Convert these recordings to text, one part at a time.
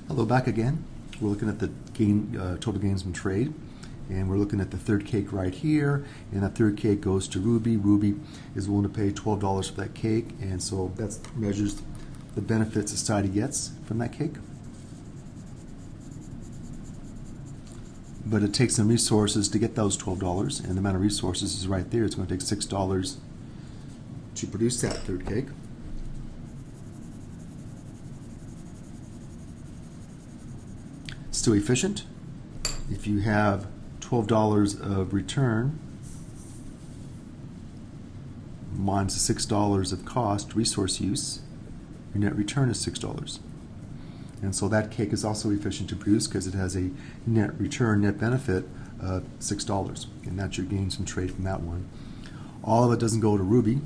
Hello, back again. We're looking at the total gains from trade, and we're looking at the third cake right here, and that third cake goes to Ruby. Ruby is willing to pay $12 for that cake, and so that measures the benefit society gets from that cake. But it takes some resources to get those $12, and the amount of resources is right there. It's going to take $6 to produce that third cake. Still efficient. If you have $12 of return minus the $6 of cost, resource use, your net return is $6. And so that cake is also efficient to produce because it has a net return, net benefit of $6. And that's your gains from trade from that one. All of it doesn't go to Ruby.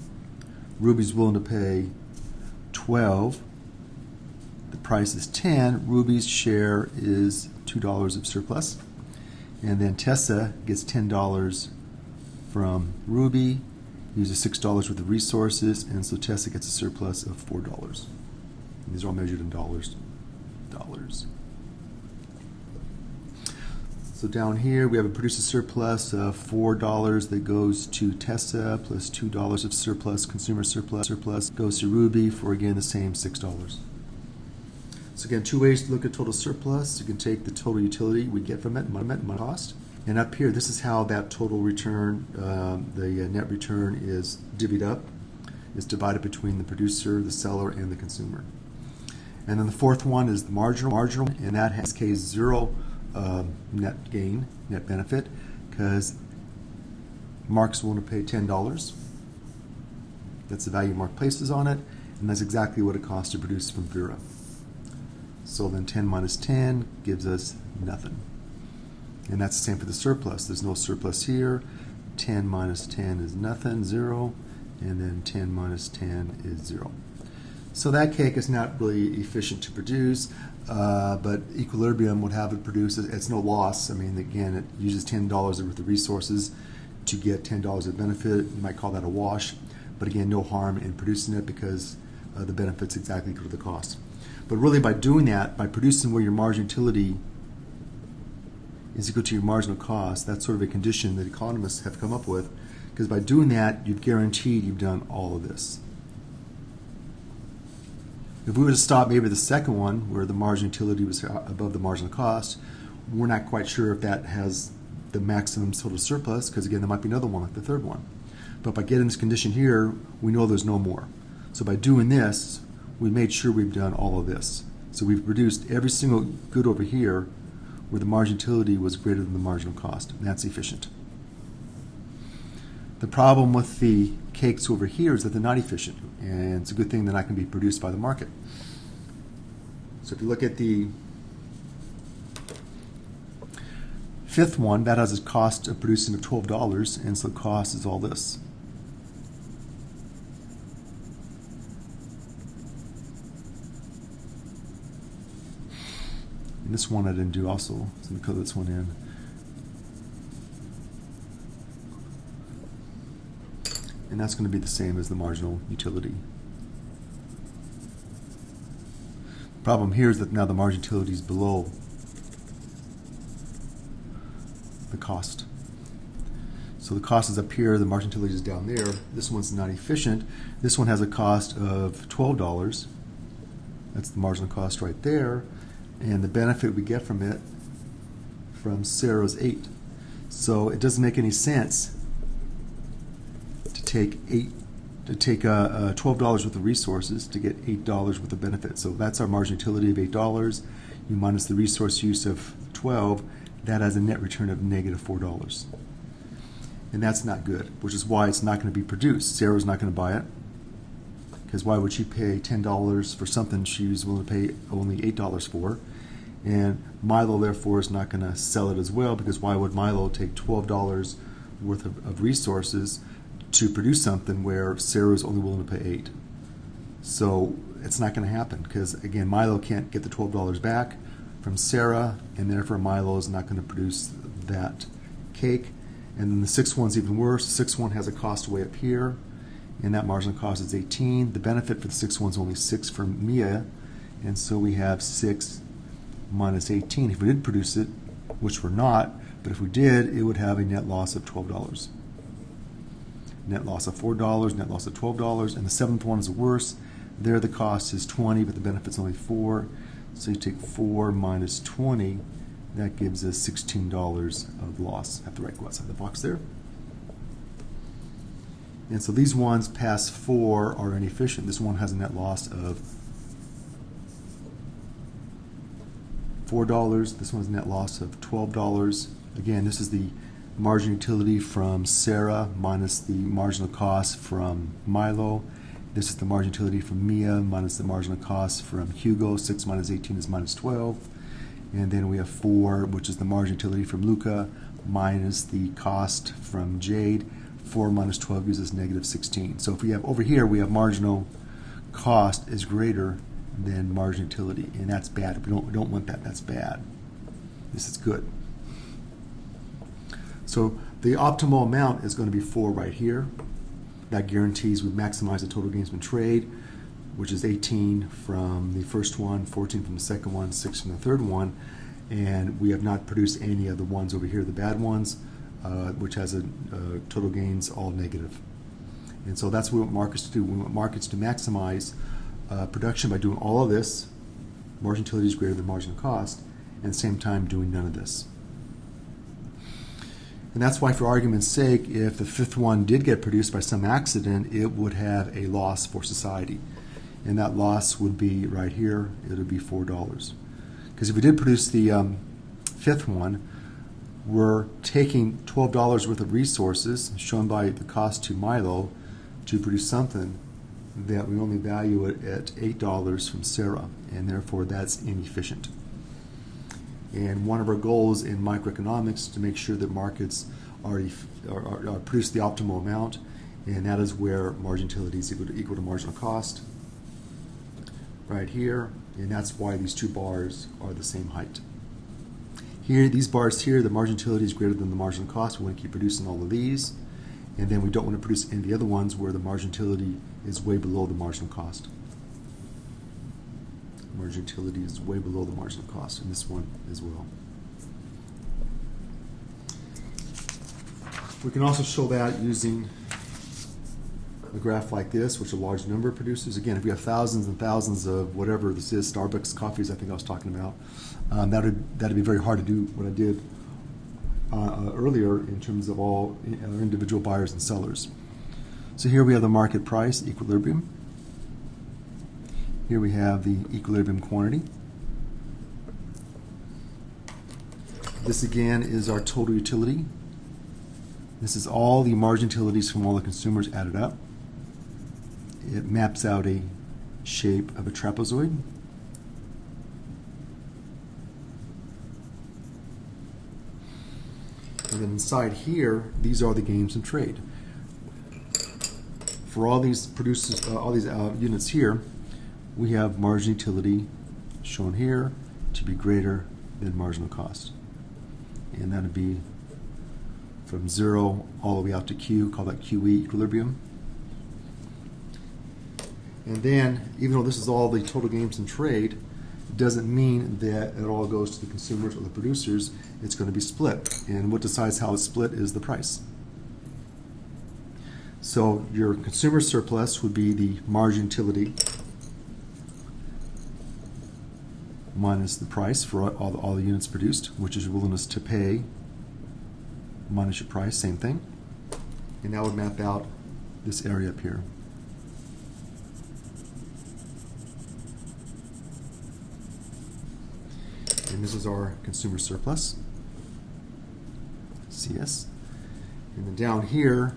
Ruby's willing to pay 12. The price is 10. Ruby's share is $2 of surplus. And then Tessa gets $10 from Ruby, uses $6 worth of resources, and so Tessa gets a surplus of $4. These are all measured in dollars. So down here we have a produce a surplus of $4 that goes to Tessa plus $2 of surplus, consumer surplus goes to Ruby for again the same $6. So again, two ways to look at total surplus. You can take the total utility we get from it, money cost, and up here this is how that total return, the net return is divvied up. It's divided between the producer, the seller, and the consumer. And then the fourth one is the marginal, and that has case zero net gain, net benefit, because Mark's willing to pay $10. That's the value Mark places on it, and that's exactly what it costs to produce from Vera. So then 10 minus 10 gives us nothing. And that's the same for the surplus. There's no surplus here. 10 minus 10 is nothing, 0. And then 10 minus 10 is 0. So that cake is not really efficient to produce, but Equilibrium would have it produce. It's no loss. I mean, again, it uses $10 worth of resources to get $10 of benefit. You might call that a wash. But again, no harm in producing it because the benefits exactly equal to the cost. But really by doing that, by producing where your margin utility is equal to your marginal cost, that's sort of a condition that economists have come up with, because by doing that, you've guaranteed you've done all of this. If we were to stop maybe the second one, where the margin utility was above the marginal cost, we're not quite sure if that has the maximum total surplus, because again, there might be another one like the third one. But by getting this condition here, we know there's no more. So by doing this, we made sure we've done all of this. So we've produced every single good over here where the margin utility was greater than the marginal cost, and that's efficient. The problem with the cakes over here is that they're not efficient, and it's a good thing they're not going to be produced by the market. So if you look at the fifth one, that has a cost of producing of $12, and so the cost is all this. And this one I didn't do also, so let me color this one in. And that's going to be the same as the marginal utility. The problem here is that now the margin utility is below the cost. So the cost is up here, the margin utility is down there. This one's not efficient. This one has a cost of $12. That's the marginal cost right there. And the benefit we get from it, from Sarah's 8. So it doesn't make any sense to take $12 worth of resources to get $8 worth of benefit. So that's our margin utility of $8. You minus the resource use of 12. That has a net return of negative $4. And that's not good, which is why it's not going to be produced. Sarah's not going to buy it, because why would she pay $10 for something she's willing to pay only $8 for? And Milo, therefore, is not going to sell it as well, because why would Milo take $12 worth of resources to produce something where Sarah's only willing to pay $8? So it's not going to happen, because, again, Milo can't get the $12 back from Sarah, and therefore Milo is not going to produce that cake. And then the sixth one's even worse. The sixth one has a cost way up here, and that marginal cost is 18. The benefit for the sixth one's only 6 for Mia, and so we have 6 minus 18. If we did produce it, which we're not, but if we did, it would have a net loss of $12. Net loss of $4, net loss of $12, and the seventh one is the worst. There the cost is 20, but the benefit's only 4. So you take 4 minus 20, that gives us $16 of loss. I have to go outside the box there. And so these ones past 4 are inefficient. This one has a net loss of $4. This one's a net loss of $12. Again, this is the margin utility from Sarah minus the marginal cost from Milo. This is the margin utility from Mia minus the marginal cost from Hugo. 6 minus 18 is minus 12. And then we have 4, which is the margin utility from Luca minus the cost from Jade. 4 minus 12 gives us negative 16. So if we have over here, we have marginal cost is greater than margin utility, and that's bad. We don't want that. That's bad. This is good. So the optimal amount is going to be 4 right here. That guarantees we maximize the total gains from trade, which is 18 from the first one, 14 from the second one, 6 from the third one, and we have not produced any of the ones over here, the bad ones, which has a total gains all negative. And so that's what we want markets to do. We want markets to maximize production by doing all of this. Margin utility is greater than marginal cost, and at the same time doing none of this. And that's why, for argument's sake, if the fifth one did get produced by some accident, it would have a loss for society. And that loss would be right here. It would be $4. Because if we did produce the fifth one, we're taking $12 worth of resources, shown by the cost to Milo, to produce something that we only value it at $8 from Sarah, and therefore that's inefficient. And one of our goals in microeconomics is to make sure that markets are produce the optimal amount, and that is where margin utility is equal to marginal cost, right here, and that's why these two bars are the same height. Here, these bars here, the margin utility is greater than the marginal cost. We want to keep producing all of these, and then we don't want to produce any of the other ones where the margin utility is way below the marginal cost. Margin utility is way below the marginal cost, and this one as well. We can also show that using a graph like this, which a large number of producers. Again, if we have thousands and thousands of whatever this is, Starbucks coffees, I think I was talking about, that'd be very hard to do what I did earlier in terms of all individual buyers and sellers. So here we have the market price, equilibrium. Here we have the equilibrium quantity. This again is our total utility. This is all the margin utilities from all the consumers added up. It maps out a shape of a trapezoid. And then inside here, these are the gains in trade. For all these producers, all these units here, we have margin utility shown here to be greater than marginal cost. And that would be from 0 all the way out to Q, call that QE, equilibrium. And then, even though this is all the total gains in trade, it doesn't mean that it all goes to the consumers or the producers. It's going to be split. And what decides how it's split is the price. So your consumer surplus would be the margin utility minus the price for all the units produced, which is your willingness to pay minus your price, same thing. And that would map out this area up here. And this is our consumer surplus, CS. And then down here,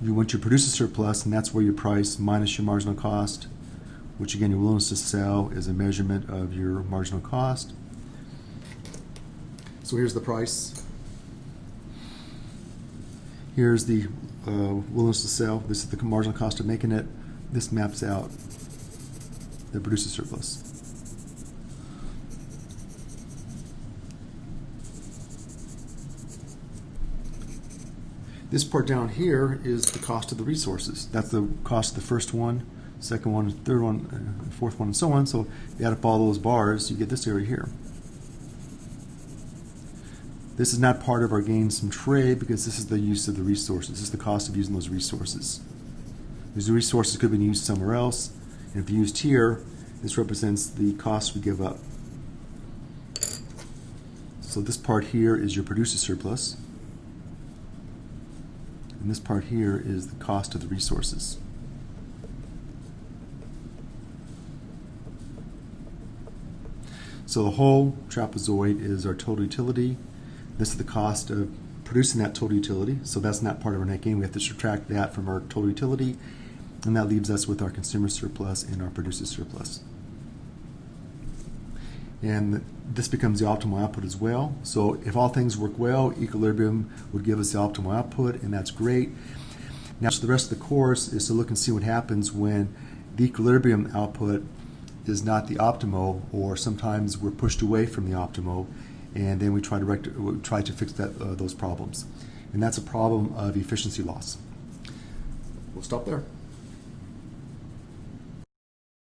you want your producer surplus, and that's where your price minus your marginal cost, which again, your willingness to sell is a measurement of your marginal cost. So here's the price. Here's the willingness to sell. This is the marginal cost of making it. This maps out the producer surplus. This part down here is the cost of the resources. That's the cost of the first one, second one, third one, fourth one, and so on. So if you add up all those bars, you get this area here. This is not part of our gains from trade because this is the use of the resources. This is the cost of using those resources. These resources could have been used somewhere else, and if used here, this represents the cost we give up. So this part here is your producer surplus, and this part here is the cost of the resources. So the whole trapezoid is our total utility. This is the cost of producing that total utility, so that's not part of our net gain. We have to subtract that from our total utility, and that leaves us with our consumer surplus and our producer surplus. And this becomes the optimal output as well. So if all things work well, equilibrium would give us the optimal output, and that's great. Now, so the rest of the course is to look and see what happens when the equilibrium output is not the optimal, or sometimes we're pushed away from the optimal, and then we try to fix those problems. And that's a problem of efficiency loss. We'll stop there.